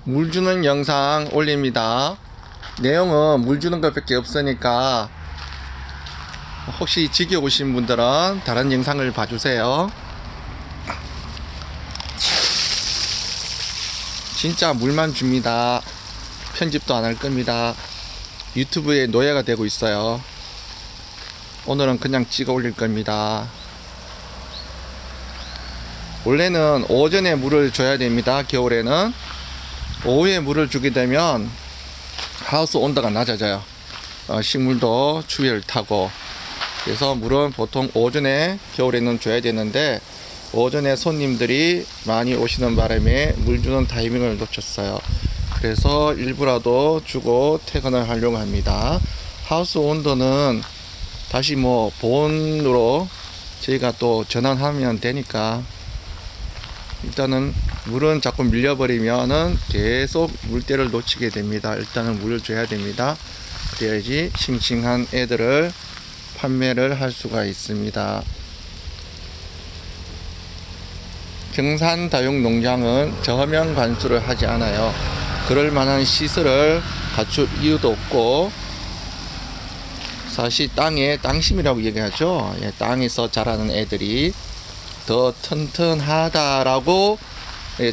물 주는 영상 올립니다. 내용은 물 주는 것밖에 없으니까 혹시 지겨우신 분들은 다른 영상을 봐주세요. 진짜 물만 줍니다. 편집도 안 할 겁니다. 유튜브에 노예가 되고 있어요. 오늘은 그냥 찍어 올릴 겁니다. 원래는 오전에 물을 줘야 됩니다. 겨울에는 오후에 물을 주게 되면 하우스 온도가 낮아져요. 식물도 추위를 타고. 그래서 물은 보통 오전에 겨울에는 줘야 되는데 오전에 손님들이 많이 오시는 바람에 물 주는 타이밍을 놓쳤어요. 그래서 일부라도 주고 퇴근을 하려고 합니다. 하우스 온도는 다시 보온으로 저희가 또 전환하면 되니까 일단은 물은 자꾸 밀려버리면은 계속 물때를 놓치게 됩니다. 일단은 물을 줘야 됩니다. 그래야지 싱싱한 애들을 판매를 할 수가 있습니다. 경산다육농장은 저면 관수를 하지 않아요. 그럴 만한 시설을 갖출 이유도 없고, 사실 땅에 땅심이라고 얘기하죠. 땅에서 자라는 애들이 더 튼튼하다라고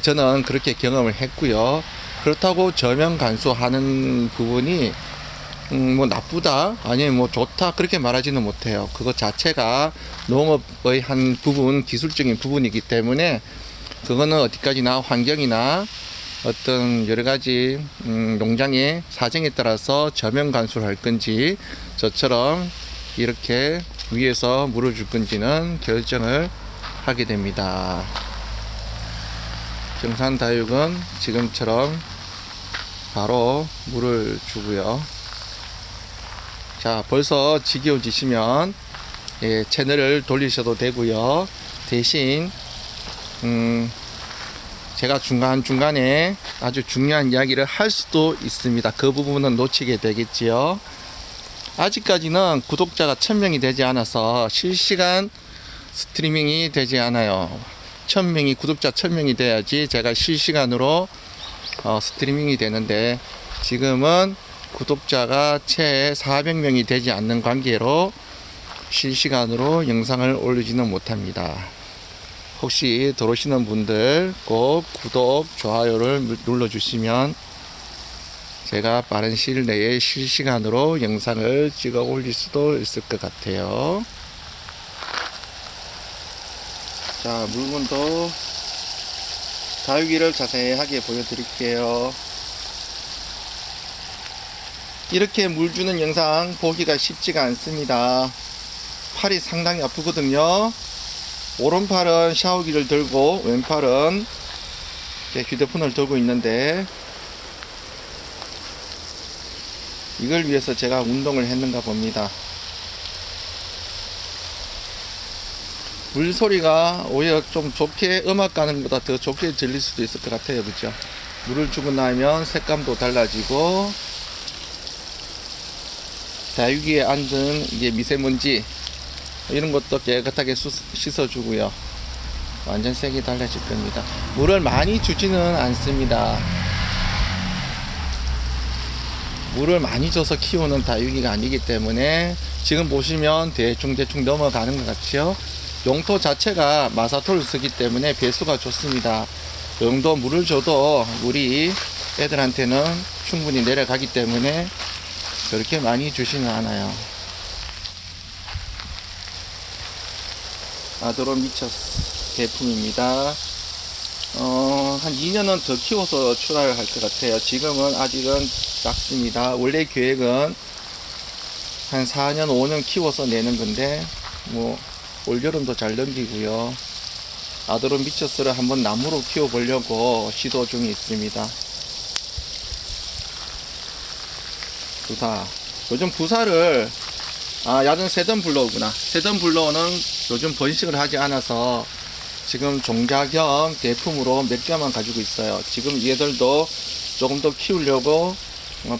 저는 그렇게 경험을 했고요. 그렇다고 저면 관수하는 부분이 나쁘다 아니면 좋다 그렇게 말하지는 못해요. 그것 자체가 농업의 한 부분, 기술적인 부분이기 때문에 그거는 어디까지나 환경이나 어떤 여러가지 농장의 사정에 따라서 저면 관수를 할 건지 저처럼 이렇게 위에서 물을 줄 건지는 결정을 하게 됩니다. 경산다육은 지금처럼 바로 물을 주고요. 자, 벌써 지겨워지시면 채널을 돌리셔도 되고요. 대신 제가 중간중간에 아주 중요한 이야기를 할 수도 있습니다. 그 부분은 놓치게 되겠지요. 아직까지는 구독자가 1000명이 되지 않아서 실시간 스트리밍이 되지 않아요. 구독자 1000명이 돼야지 제가 실시간으로 스트리밍이 되는데 지금은 구독자가 채 400명이 되지 않는 관계로 실시간으로 영상을 올리지는 못합니다. 혹시 들어오시는 분들 꼭 구독, 좋아요를 눌러주시면 제가 빠른 시일 내에 실시간으로 영상을 찍어 올릴 수도 있을 것 같아요. 자, 물건도 다육이를 자세하게 보여드릴게요. 이렇게 물 주는 영상 보기가 쉽지가 않습니다. 팔이 상당히 아프거든요. 오른팔은 샤워기를 들고 왼팔은 휴대폰을 들고 있는데 이걸 위해서 제가 운동을 했는가 봅니다. 물소리가 오히려 좀 좋게 음악 가는 것보다 더 좋게 들릴 수도 있을 것 같아요. 그죠? 물을 주고 나면 색감도 달라지고 다육이에 앉은 이게 미세먼지 이런 것도 깨끗하게 씻어주고요. 완전 색이 달라질 겁니다. 물을 많이 주지는 않습니다. 물을 많이 줘서 키우는 다육이가 아니기 때문에 지금 보시면 대충 넘어가는 것 같죠? 용토 자체가 마사토를 쓰기 때문에 배수가 좋습니다. 그 정도 물을 줘도 물이 애들한테는 충분히 내려가기 때문에 그렇게 많이 주지는 않아요. 아드로미처스 제품입니다. 한 2년은 더 키워서 출하를 할 것 같아요. 지금은 아직은 작습니다. 원래 계획은 한 4년, 5년 키워서 내는 건데, 올여름도 잘 넘기고요. 아드로미처스를 한번 나무로 키워보려고 시도 중에 있습니다. 부사. 요즘 부사를, 야전 세던블로우구나. 세던블로우는 요즘 번식을 하지 않아서 지금 종자 겸 대품으로 몇 개만 가지고 있어요. 지금 얘들도 조금 더 키우려고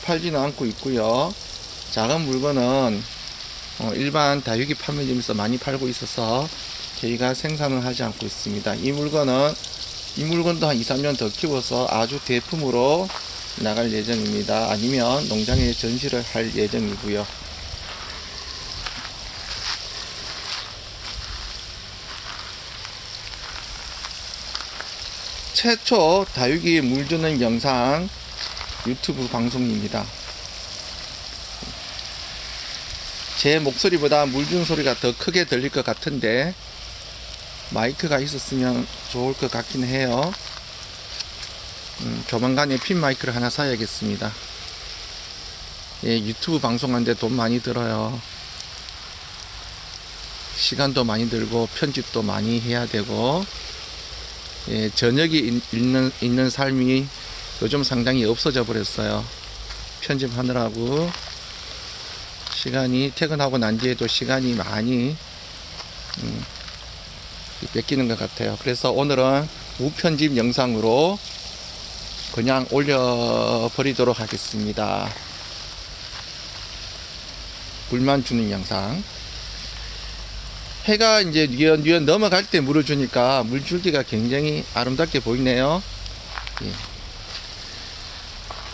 팔지는 않고 있고요. 작은 물건은 일반 다육이 판매점에서 많이 팔고 있어서 저희가 생산을 하지 않고 있습니다. 이 물건은 이 물건도 한 2, 3년 더 키워서 아주 대품으로 나갈 예정입니다. 아니면 농장에 전시를 할 예정이고요. 최초 다육이 물 주는 영상 유튜브 방송입니다. 제 목소리보다 물 주는 소리가 더 크게 들릴 것 같은데 마이크가 있었으면 좋을 것 같긴 해요. 조만간에 핀 마이크를 하나 사야겠습니다. 예, 유튜브 방송하는데 돈 많이 들어요. 시간도 많이 들고 편집도 많이 해야 되고, 예, 저녁이 있는 삶이 요즘 상당히 없어져 버렸어요. 편집하느라고 시간이, 퇴근하고 난 뒤에도 시간이 많이 뺏기는 것 같아요. 그래서 오늘은 무편집 영상으로 그냥 올려버리도록 하겠습니다. 물만 주는 영상. 해가 이제 뉘엿 넘어갈 때 물을 주니까 물줄기가 굉장히 아름답게 보이네요. 예.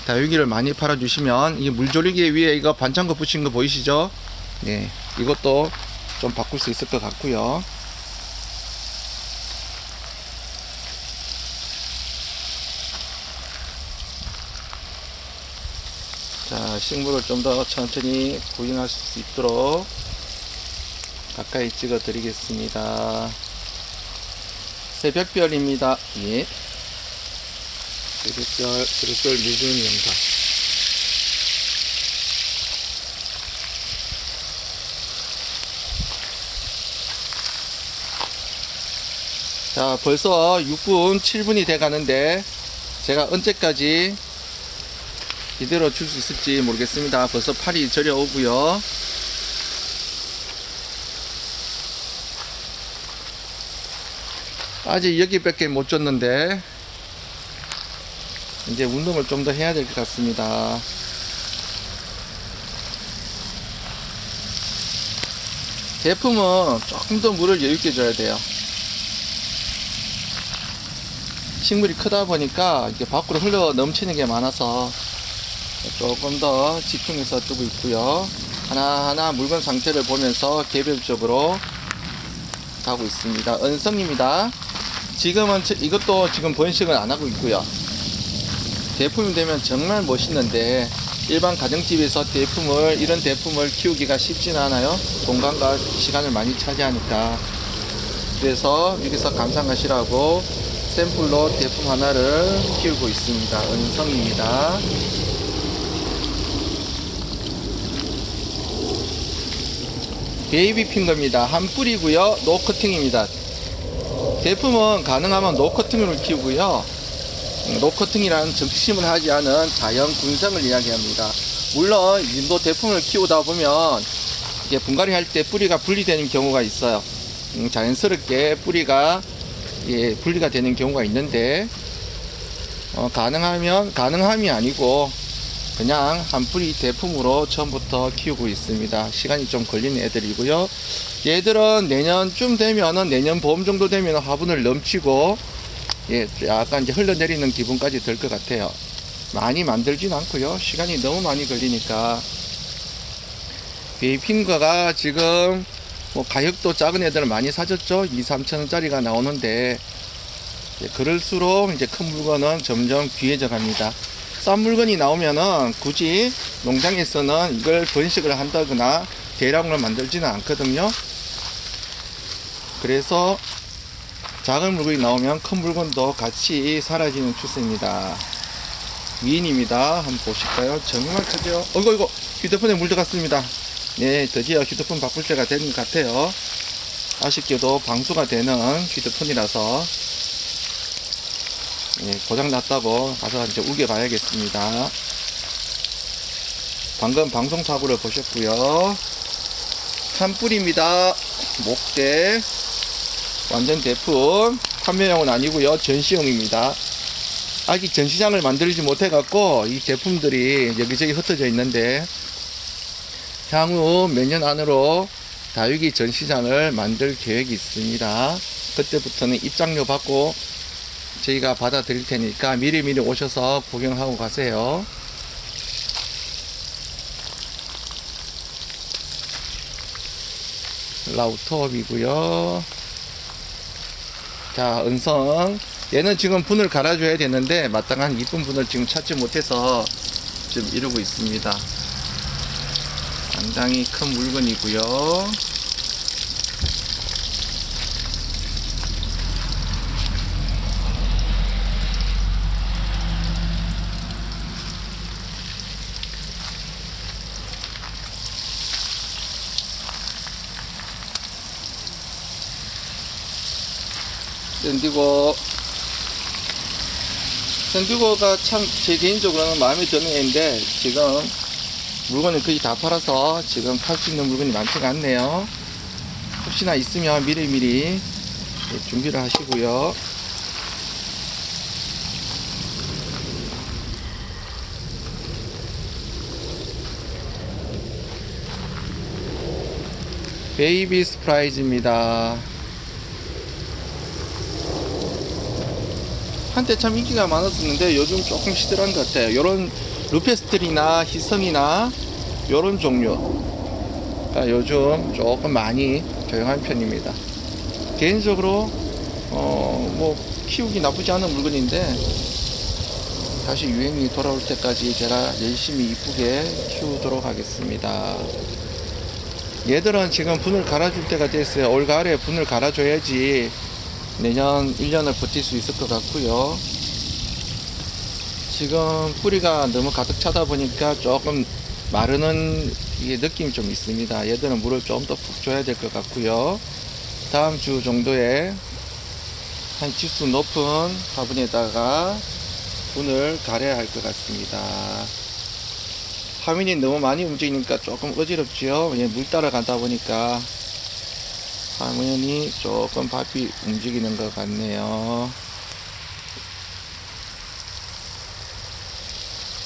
다육이를 많이 팔아주시면 이 물조리개 위에 이거 반창고 붙인 거 보이시죠? 네, 이것도 좀 바꿀 수 있을 것 같고요. 자, 식물을 좀 더 천천히 구경할 수 있도록 가까이 찍어 드리겠습니다. 새벽별입니다. 예. 새벽별 물주는 영상. 자, 벌써 6분, 7분이 돼 가는데 제가 언제까지 이대로 줄 수 있을지 모르겠습니다. 벌써 팔이 저려오고요. 아직 여기밖에 못 줬는데 이제 운동을 좀 더 해야 될 것 같습니다. 제품은 조금 더 물을 여유있게 줘야 돼요. 식물이 크다 보니까 이렇게 밖으로 흘러 넘치는 게 많아서 조금 더 집중해서 뜨고 있고요. 하나하나 물건 상태를 보면서 개별적으로 가고 있습니다. 은성입니다. 지금은 이것도 지금 번식은 안 하고 있고요. 대품이 되면 정말 멋있는데 일반 가정집에서 이런 대품을 키우기가 쉽지는 않아요. 공간과 시간을 많이 차지하니까. 그래서 여기서 감상하시라고 샘플로 대품 하나를 키우고 있습니다. 은성입니다. 베이비 핑거입니다. 한 뿌리고요. 노커팅입니다. 대품은 가능하면 노커팅으로 키우고요. 노커팅이라는 적심을 하지 않은 자연 군생을 이야기합니다. 물론 인도 대품을 키우다 보면 이게 분갈이 할 때 뿌리가 분리되는 경우가 있어요. 자연스럽게 뿌리가 분리가 되는 경우가 있는데 가능함이 아니고 그냥 한 뿌리 대품으로 처음부터 키우고 있습니다. 시간이 좀 걸리는 애들이고요. 얘들은 내년쯤 되면은, 내년 봄 정도 되면 화분을 넘치고 약간 이제 흘러내리는 기분까지 들 것 같아요. 많이 만들진 않고요. 시간이 너무 많이 걸리니까. 베이핑거가 지금 가격도 작은 애들을 많이 사줬죠. 2, 3천원짜리가 나오는데 그럴수록 이제 큰 물건은 점점 귀해져 갑니다. 싼 물건이 나오면은 굳이 농장에서는 이걸 번식을 한다거나 대량으로 만들지는 않거든요. 그래서 작은 물건이 나오면 큰 물건도 같이 사라지는 추세입니다. 미인입니다. 한번 보실까요? 정말 크죠? 이거 휴대폰에 물 들어갔습니다. 네, 드디어 휴대폰 바꿀 때가 된 것 같아요. 아쉽게도 방수가 되는 휴대폰이라서 고장 났다고 가서 이제 우겨봐야겠습니다. 방금 방송 사고를 보셨고요. 한 뿌리입니다. 목대 완전 대품, 판매용은 아니고요. 전시용입니다. 아직 전시장을 만들지 못해 갖고 이 제품들이 여기저기 흩어져 있는데 향후 몇 년 안으로 다육이 전시장을 만들 계획이 있습니다. 그때부터는 입장료 받고 저희가 받아드릴 테니까 미리미리 오셔서 구경하고 가세요. 라우트업이고요. 자, 은성. 얘는 지금 분을 갈아줘야 되는데 마땅한 이쁜 분을 지금 찾지 못해서 지금 이러고 있습니다. 상당히 큰 물건이고요. 샌디고가 참 제 개인적으로는 마음에 드는 애인데 지금 물건을 거의 다 팔아서 지금 팔 수 있는 물건이 많지가 않네요. 혹시나 있으면 미리미리 준비를 하시고요. 베이비 스프라이즈입니다. 한때 참 인기가 많았었는데 요즘 조금 시들한 것 같아요. 요런 루페스트리나 희성이나 요런 종류가 요즘 조금 많이 조용한 편입니다. 개인적으로 뭐 키우기 나쁘지 않은 물건인데 다시 유행이 돌아올 때까지 제가 열심히 이쁘게 키우도록 하겠습니다. 얘들은 지금 분을 갈아줄 때가 됐어요. 올가을에 분을 갈아줘야지 내년 1년을 버틸 수 있을 것 같고요. 지금 뿌리가 너무 가득 차다 보니까 조금 마르는 이게 느낌이 좀 있습니다. 얘들은 물을 좀 더 푹 줘야 될 것 같고요. 다음 주 정도에 한 지수 높은 화분에다가 분을 갈아야 할 것 같습니다. 화면이 너무 많이 움직이니까 조금 어지럽지요. 물 따라가다 보니까 화면이 조금 바삐 움직이는 것 같네요.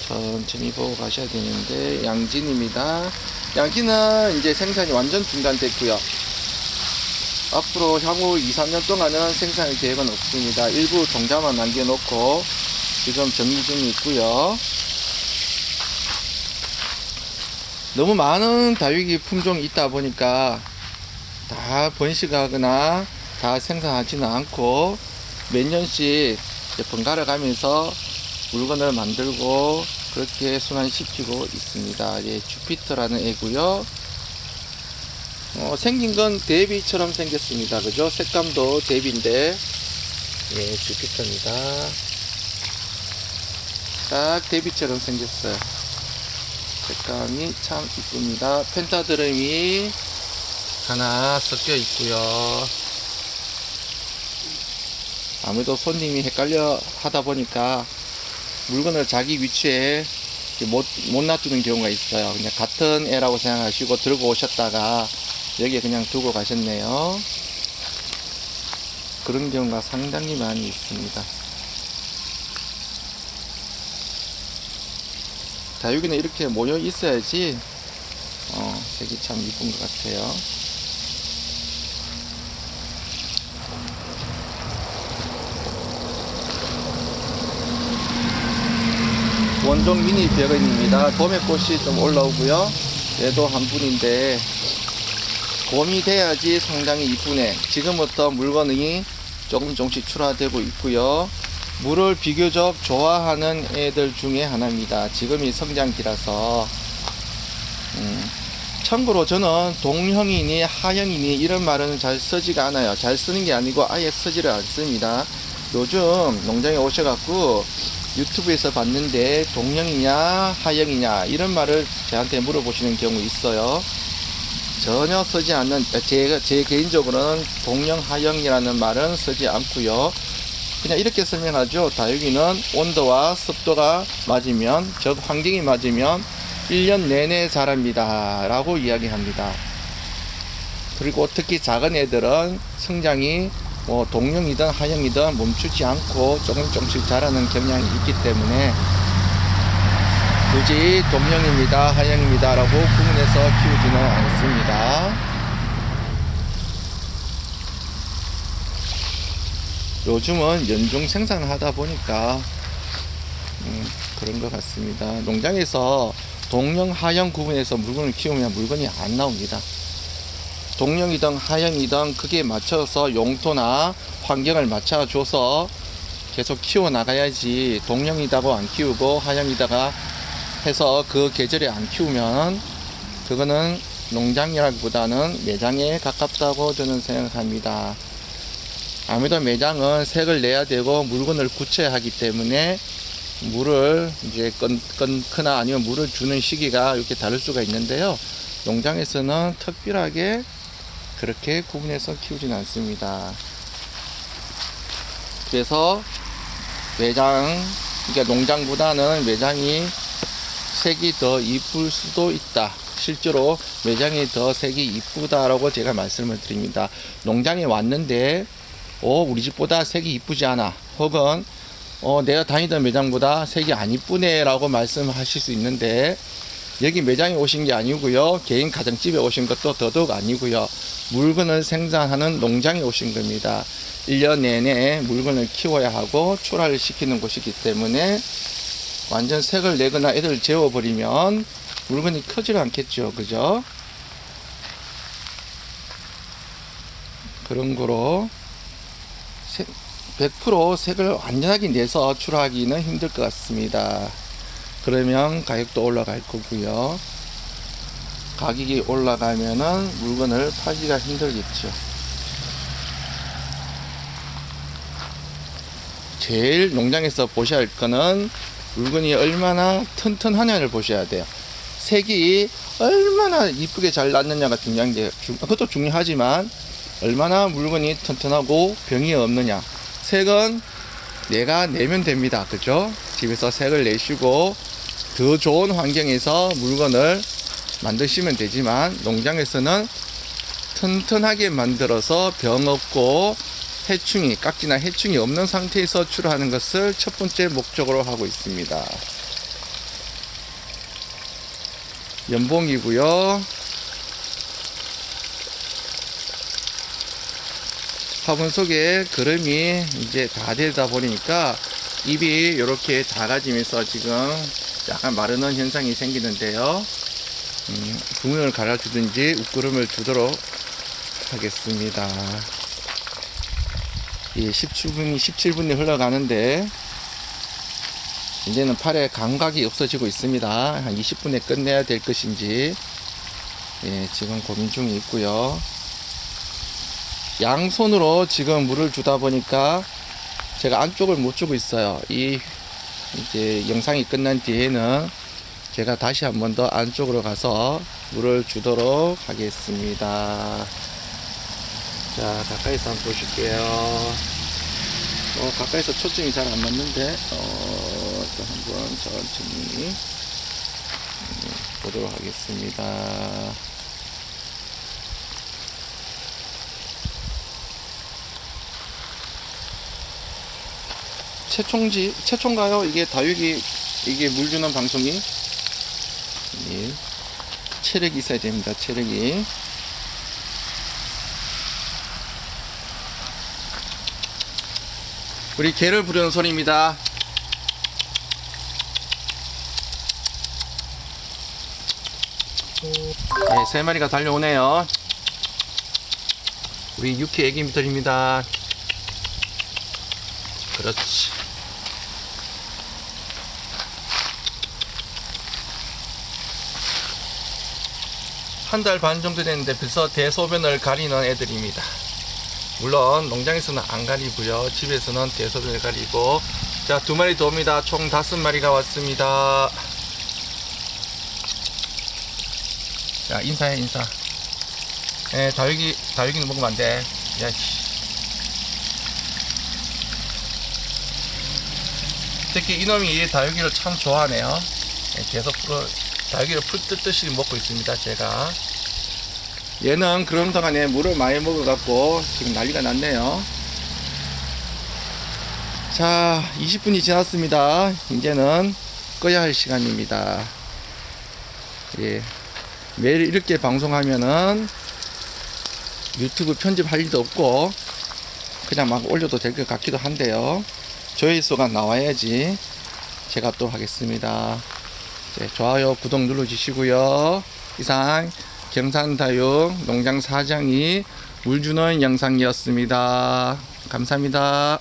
천천히 보고 가셔야 되는데, 양진입니다. 양진은 이제 생산이 완전 중단됐고요. 앞으로 향후 2-3년 동안은 생산할 계획은 없습니다. 일부 종자만 남겨놓고 지금 정리 중에 있고요. 너무 많은 다육이 품종이 있다 보니까 다 번식하거나 다 생산하지는 않고 몇 년씩 번갈아 가면서 물건을 만들고 그렇게 순환시키고 있습니다. 예, 주피터라는 애고요. 생긴 건 대비처럼 생겼습니다. 그죠? 색감도 대비인데, 예, 주피터입니다. 딱 대비처럼 생겼어요. 색감이 참 이쁩니다. 펜타드럼이 하나 섞여 있고요. 아무래도 손님이 헷갈려 하다 보니까 물건을 자기 위치에 못 놔두는 경우가 있어요. 그냥 같은 애라고 생각하시고 들고 오셨다가 여기에 그냥 두고 가셨네요. 그런 경우가 상당히 많이 있습니다. 다육이는 이렇게 모여 있어야지 색이 참 이쁜 것 같아요. 원종 미니 벽은입니다. 도매꽃이 좀 올라오고요. 얘도 한 분인데 봄이 돼야지 상당히 이쁘네. 지금부터 물건이 조금씩 출하되고 있고요. 물을 비교적 좋아하는 애들 중에 하나입니다. 지금이 성장기라서 참고로 저는 동형이니 하형이니 이런 말은 잘 쓰지가 않아요. 잘 쓰는 게 아니고 아예 쓰지를 않습니다. 요즘 농장에 오셔갖고 유튜브에서 봤는데 동형이냐 하형이냐 이런 말을 저한테 물어보시는 경우 있어요. 전혀 쓰지 않는, 제 개인적으로는 동형 하형이라는 말은 쓰지 않고요. 그냥 이렇게 설명하죠. 다육이는 온도와 습도가 맞으면, 즉 환경이 맞으면 1년 내내 자랍니다 라고 이야기합니다. 그리고 특히 작은 애들은 성장이 동형이든 하형이든 멈추지 않고 조금씩 자라는 경향이 있기 때문에 굳이 동형입니다 하형입니다 라고 구분해서 키우지는 않습니다. 요즘은 연중 생산을 하다 보니까 그런 것 같습니다. 농장에서 동령, 하형 구분해서 물건을 키우면 물건이 안 나옵니다. 동령이든 하형이든 그게 맞춰서 용토나 환경을 맞춰줘서 계속 키워 나가야지, 동령이다고 안 키우고 하형이다가 해서 그 계절에 안 키우면 그거는 농장이라기보다는 매장에 가깝다고 저는 생각합니다. 아무래도 매장은 색을 내야 되고 물건을 굳혀야 하기 때문에 물을 이제 끊거나 아니면 물을 주는 시기가 이렇게 다를 수가 있는데요. 농장에서는 특별하게 그렇게 구분해서 키우지는 않습니다. 그래서 매장, 그러니까 농장보다는 매장이 색이 더 이쁠 수도 있다. 실제로 매장이 더 색이 이쁘다라고 제가 말씀을 드립니다. 농장에 왔는데 우리 집보다 색이 이쁘지 않아, 혹은 내가 다니던 매장보다 색이 안 이쁘네 라고 말씀하실 수 있는데, 여기 매장에 오신 게 아니고요, 개인 가정집에 오신 것도 더더욱 아니고요, 물건을 생산하는 농장에 오신 겁니다. 1년 내내 물건을 키워야 하고 출하를 시키는 곳이기 때문에 완전 색을 내거나 애들 재워버리면 물건이 커지지 않겠죠, 그죠? 그런 거로 100% 색을 완전하게 내서 출하하기는 힘들 것 같습니다. 그러면 가격도 올라갈 거고요. 가격이 올라가면은 물건을 팔기가 힘들겠죠. 제일 농장에서 보셔야 할 거는 물건이 얼마나 튼튼하냐를 보셔야 돼요. 색이 얼마나 이쁘게 잘 났느냐가 중요한데, 그것도 중요하지만 얼마나 물건이 튼튼하고 병이 없느냐. 색은 내가 내면 됩니다, 그죠? 집에서 색을 내시고 더 좋은 환경에서 물건을 만드시면 되지만, 농장에서는 튼튼하게 만들어서 병 없고 해충이, 깍지나 해충이 없는 상태에서 출하하는 것을 첫 번째 목적으로 하고 있습니다. 연봉이고요. 화분 속에 거름이 이제 다 되다 보니까 잎이 이렇게 작아지면서 지금 약간 마르는 현상이 생기는데요. 분을 갈아주든지 웃구름을 주도록 하겠습니다. 예, 17분이 흘러가는데 이제는 팔에 감각이 없어지고 있습니다. 한 20분에 끝내야 될 것인지, 예, 지금 고민 중에 있고요. 양손으로 지금 물을 주다 보니까 제가 안쪽을 못 주고 있어요. 이제 영상이 끝난 뒤에는 제가 다시 한 번 더 안쪽으로 가서 물을 주도록 하겠습니다. 자, 가까이서 한번 보실게요. 가까이서 초점이 잘 안 맞는데, 또 한번 천천히 보도록 하겠습니다. 최초인가요? 이게 다육이, 이게 물 주는 방송이? 예. 체력이 있어야 됩니다, 체력이. 우리 개를 부르는 소리입니다. 네, 3마리가 달려오네요. 우리 유키 애기들입니다. 그렇지. 한 달 반 정도 됐는데 벌써 대소변을 가리는 애들입니다. 물론 농장에서는 안 가리고요, 집에서는 대소변을 가리고. 자, 2마리 더 옵니다. 총 5마리가 왔습니다. 자, 인사해, 인사. 예, 다육이는 먹으면 안 돼. 야씨. 특히 이놈이 다육이를 참 좋아하네요. 예, 계속 다육이를 풀뜯듯이 먹고 있습니다, 제가. 얘는 그런 동안에 물을 많이 먹어갖고 지금 난리가 났네요. 자, 20분이 지났습니다. 이제는 꺼야 할 시간입니다. 예. 매일 이렇게 방송하면은 유튜브 편집할 일도 없고 그냥 막 올려도 될 것 같기도 한데요. 조회수가 나와야지 제가 또 하겠습니다. 네, 좋아요, 구독 눌러주시고요. 이상 경산다육 농장 사장이 물 주는 영상이었습니다. 감사합니다.